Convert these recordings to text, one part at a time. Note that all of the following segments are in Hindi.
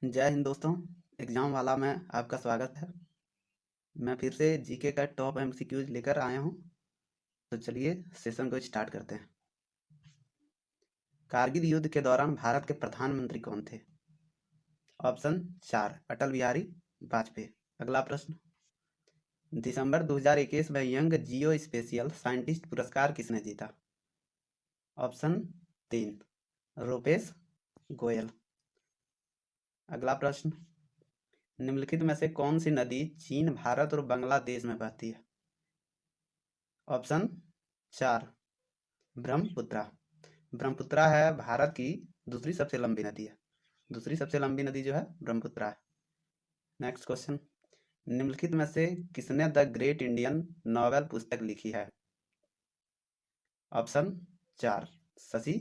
जय हिंद दोस्तों। एग्जाम वाला में आपका स्वागत है। मैं फिर से जीके का टॉप एमसीक्यूज लेकर आया हूँ। तो चलिए सेशन को स्टार्ट करते हैं। कारगिल युद्ध के दौरान भारत के प्रधानमंत्री कौन थे? ऑप्शन 4 अटल बिहारी वाजपेयी। अगला प्रश्न, दिसंबर 2021 में यंग जियो स्पेशियल साइंटिस्ट पुरस्कार किसने जीता? ऑप्शन 3 रूपेश गोयल। अगला प्रश्न, निम्नलिखित में से कौन सी नदी चीन, भारत और बांग्लादेश में बहती है? ऑप्शन 4 ब्रह्मपुत्रा। ब्रह्मपुत्रा है भारत की दूसरी सबसे लंबी नदी है। दूसरी सबसे लंबी नदी जो है ब्रह्मपुत्रा है। नेक्स्ट क्वेश्चन, निम्नलिखित में से किसने द ग्रेट इंडियन नॉवेल पुस्तक लिखी है? Option 4 Shashi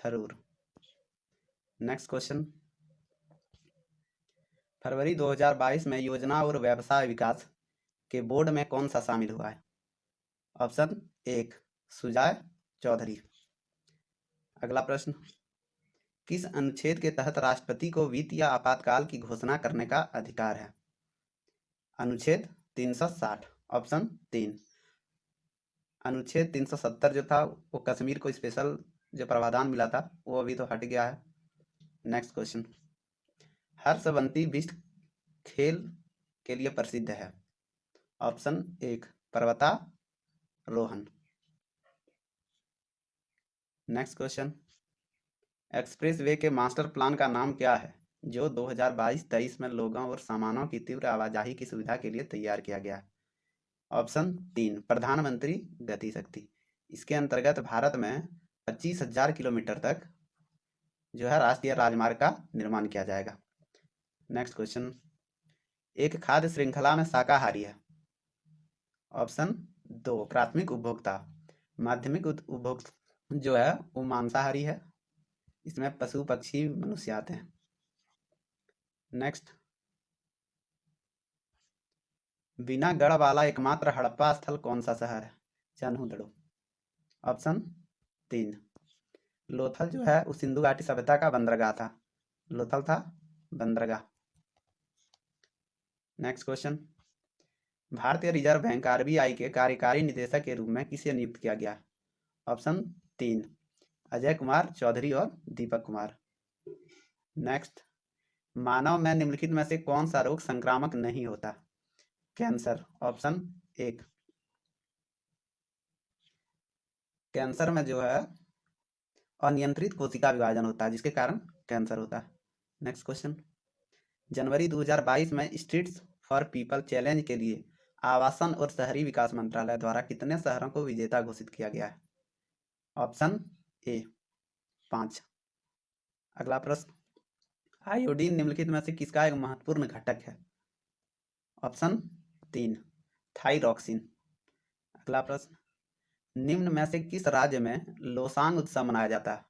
Tharoor. Next question, फरवरी 2022 में योजना और व्यवसाय विकास के बोर्ड में कौन सा शामिल हुआ है? ऑप्शन 1 सुजय चौधरी। अगला प्रश्न, किस अनुच्छेद के तहत राष्ट्रपति को वित्त या आपातकाल की घोषणा करने का अधिकार है? अनुच्छेद 360। ऑप्शन 3 अनुच्छेद 370 जो था वो कश्मीर को स्पेशल जो प्रावधान मिला था वो अभी तो हट गया है। नेक्स्ट क्वेश्चन, हर्षवंती विश्व खेल के लिए प्रसिद्ध है? ऑप्शन 1 पर्वतारोहण। नेक्स्ट क्वेश्चन, एक्सप्रेस वे के मास्टर प्लान का नाम क्या है जो 2022-23 में लोगों और सामानों की तीव्र आवाजाही की सुविधा के लिए तैयार किया गया है? ऑप्शन 3 प्रधानमंत्री गति शक्ति। इसके अंतर्गत भारत में 25,000 किलोमीटर तक जो है राष्ट्रीय राजमार्ग का निर्माण किया जाएगा। नेक्स्ट क्वेश्चन, एक खाद्य श्रृंखला में शाकाहारी है? ऑप्शन 2 प्राथमिक उपभोक्ता। माध्यमिक उपभोक्ता जो है वो मांसाहारी है। इसमें पशु पक्षी मनुष्य आते हैं। नेक्स्ट, बिना गढ़ वाला एकमात्र हड़प्पा स्थल कौन सा शहर है? चन्हुदड़ो। ऑप्शन 3 लोथल जो है वो सिंधु घाटी सभ्यता का बंदरगाह था। लोथल था बंदरगाह। नेक्स्ट क्वेश्चन, भारतीय रिजर्व बैंक आरबीआई के कार्यकारी निदेशक के रूप में किसे नियुक्त किया गया? ऑप्शन 3 अजय कुमार चौधरी और दीपक कुमार। नेक्स्ट, मानव में निम्नलिखित में से कौन सा रोग संक्रामक नहीं होता? कैंसर। ऑप्शन 1 कैंसर में जो है अनियंत्रित कोशिका विभाजन होता है जिसके कारण कैंसर होता है। नेक्स्ट क्वेश्चन, जनवरी 2022 में स्ट्रीट्स फॉर पीपल चैलेंज के लिए आवासन और शहरी विकास मंत्रालय द्वारा कितने शहरों को विजेता घोषित किया गया है? Option A 5। अगला प्रश्न, आयोडीन निम्नलिखित में से किसका एक महत्वपूर्ण घटक है? Option 3 thyroxine. अगला प्रश्न, निम्न में से किस राज्य में लोसांग उत्सव मनाया जाता है?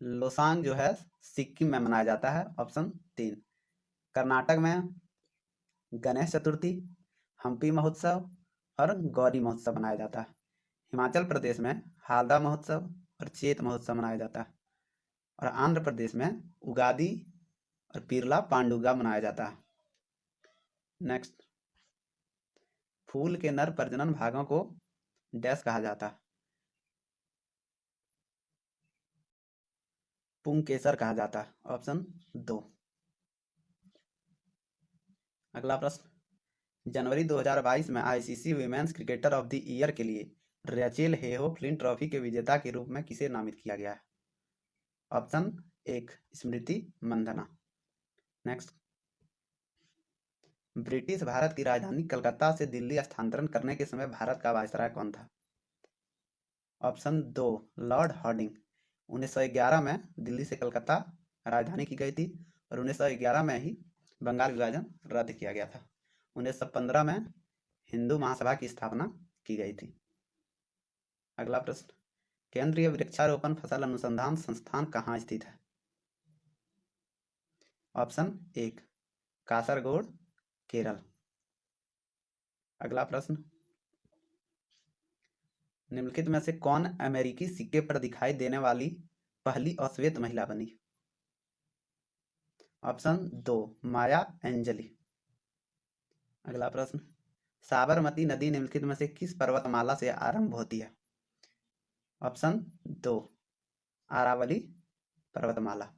लोसांग जो है सिक्किम में मनाया जाता है। ऑप्शन 3 कर्नाटक में गणेश चतुर्थी, हम्पी महोत्सव और गौरी महोत्सव मनाया जाता है। हिमाचल प्रदेश में हालदा महोत्सव और चेत महोत्सव मनाया जाता है। और आंध्र प्रदेश में उगादी और पिरला पांडुगा मनाया जाता है। नेक्स्ट, फूल के नर प्रजनन भागों को डैश कहा जाता है? पुंकेसर कहा जाता है। ऑप्शन 2। अगला प्रश्न, जनवरी 2022 में ICC women's cricketer of the year के लिए रैचेल हेहो फ्लिंट ट्रॉफी के विजेता के रूप में किसे नामित किया गया है? ऑप्शन 1 स्मृति मंधना। नेक्स्ट, ब्रिटिश भारत की राजधानी कलकत्ता से दिल्ली स्थानांतरण करने के समय भारत का वायसराय कौन था? Option 2 Lord Harding. 1911 में दिल्ली से कलकत्ता राजधानी की गई थी और 1911 में ही बंगाल विभाजन रद्द किया गया था। 1915 में हिंदू महासभा की स्थापना की गई थी। अगला प्रश्न, केंद्रीय वृक्षारोपण फसल अनुसंधान संस्थान कहाँ स्थित है? ऑप्शन 1 कासरगोड केरल। अगला प्रश्न, निम्नलिखित में से कौन अमेरिकी सिक्के पर दिखाई देने वाली पहली अश्वेत महिला बनी? ऑप्शन 2 माया एंजली। अगला प्रश्न, साबरमती नदी निम्नलिखित में से किस पर्वतमाला से आरंभ होती है? ऑप्शन 2 अरावली पर्वतमाला।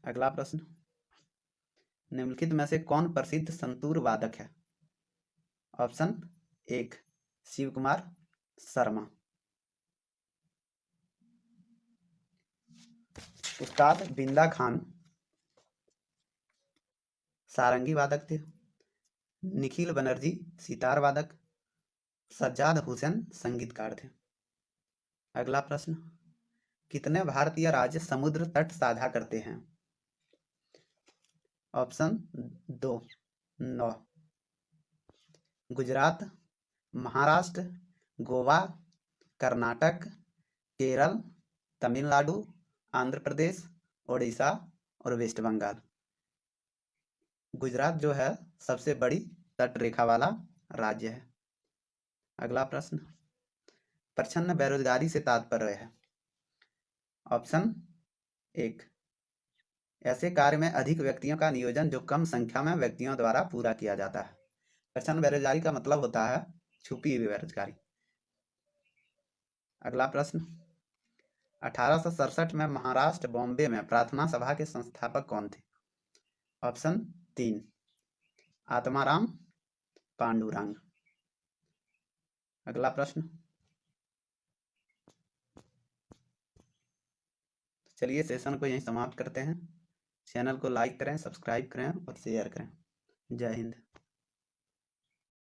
अगला प्रश्न, निम्नलिखित में से कौन प्रसिद्ध संतूर वादक है? ऑप्शन 1 शिव कुमार शर्मा। उस्ताद बिंदा खान सारंगी वादक थे। निखिल बनर्जी सितार वादक। सज्जाद हुसैन संगीतकार थे। अगला प्रश्न, कितने भारतीय राज्य समुद्र तट साझा करते हैं? ऑप्शन 2 9। गुजरात, महाराष्ट्र, गोवा, कर्नाटक, केरल, तमिलनाडु, आंध्र प्रदेश, उड़ीसा और वेस्ट बंगाल। गुजरात जो है सबसे बड़ी तट रेखा वाला राज्य है। अगला प्रश्न, प्रच्छन्न बेरोजगारी से तात्पर्य है? ऑप्शन 1 ऐसे कार्य में अधिक व्यक्तियों का नियोजन जो कम संख्या में व्यक्तियों द्वारा पूरा किया जाता है। प्रच्छन्न बेरोजगारी का मतलब होता है छुपी हुई बेरोजगारी। अगला प्रश्न, 1867 में महाराष्ट्र बॉम्बे में प्रार्थना सभा के संस्थापक कौन थे? ऑप्शन 3 आत्माराम पांडुरंग। अगला प्रश्न, चलिए सेशन को यहीं समाप्त करते हैं। चैनल को लाइक करें, सब्सक्राइब करें और शेयर करें। जय हिंद।